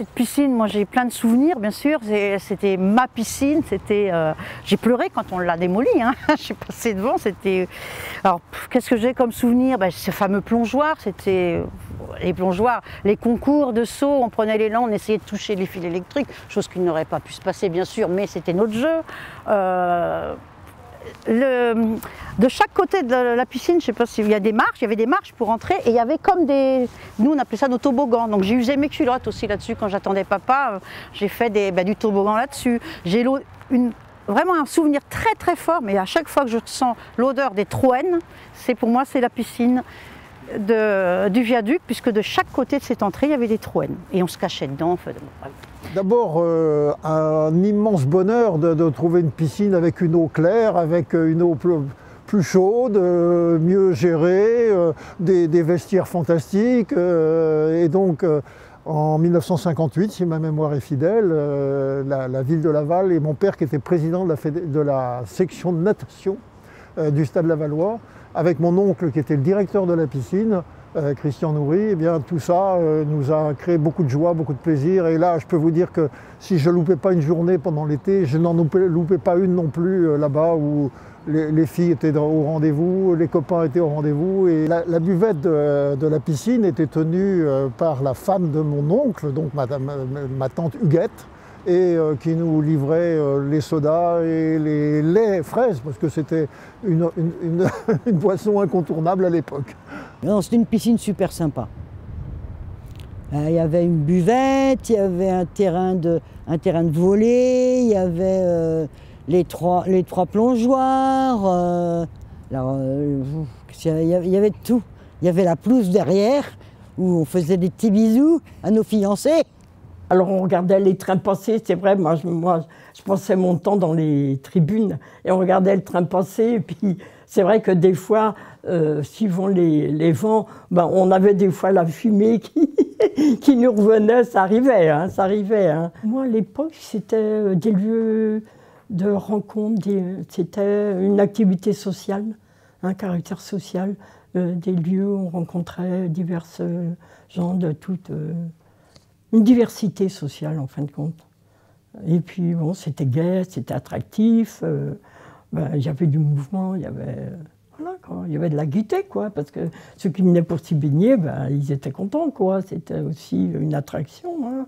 cette piscine, moi j'ai plein de souvenirs, bien sûr. C'était ma piscine. J'ai pleuré quand on l'a démolie. Hein. Je suis passée devant. Alors, qu'est-ce que j'ai comme souvenir? Ce fameux plongeoir. C'était les plongeoirs, les concours de saut. On prenait l'élan, on essayait de toucher les fils électriques, chose qui n'aurait pas pu se passer, bien sûr, mais c'était notre jeu. De chaque côté de la piscine, je ne sais pas s'il y a des marches, il y avait des marches pour entrer et il y avait comme nous on appelait ça nos toboggans, donc j'ai usé mes culottes aussi là-dessus quand j'attendais papa, j'ai fait du toboggan là-dessus. J'ai vraiment un souvenir très très fort, mais à chaque fois que je sens l'odeur des Trouennes, pour moi c'est la piscine du viaduc, puisque de chaque côté de cette entrée il y avait des Trouennes et on se cachait dedans. D'abord, un immense bonheur de trouver une piscine avec une eau claire, avec une eau plus chaude, mieux gérée, des vestiaires fantastiques. Et donc, en 1958, si ma mémoire est fidèle, la ville de Laval et mon père, qui était président de la section de natation du Stade Lavallois, avec mon oncle qui était le directeur de la piscine, Christian Nourry, eh bien, tout ça nous a créé beaucoup de joie, beaucoup de plaisir. Et là, je peux vous dire que si je ne loupais pas une journée pendant l'été, je n'en loupais pas une non plus là-bas où les filles étaient au rendez-vous, les copains étaient au rendez-vous. Et la buvette de la piscine était tenue par la femme de mon oncle, donc ma tante Huguette, et qui nous livrait les sodas et les laits fraises, parce que c'était une boisson incontournable à l'époque. C'était une piscine super sympa. Il y avait une buvette, il y avait un terrain de volley, il y avait les trois plongeoires. Il y avait tout. Il y avait la pelouse derrière, où on faisait des petits bisous à nos fiancés. Alors on regardait les trains passer, c'est vrai, moi je passais mon temps dans les tribunes et on regardait le train passer et puis c'est vrai que des fois, suivant les vents, on avait des fois la fumée qui nous revenait, ça arrivait. Hein. Moi à l'époque c'était des lieux de rencontre, c'était une activité sociale, un caractère social, des lieux où on rencontrait divers gens de toutes... une diversité sociale en fin de compte. Et puis bon, c'était gai, c'était attractif, il y avait du mouvement, il y avait de la gaieté, quoi, parce que ceux qui venaient pour s'y baigner, ils étaient contents, quoi. C'était aussi une attraction. Hein.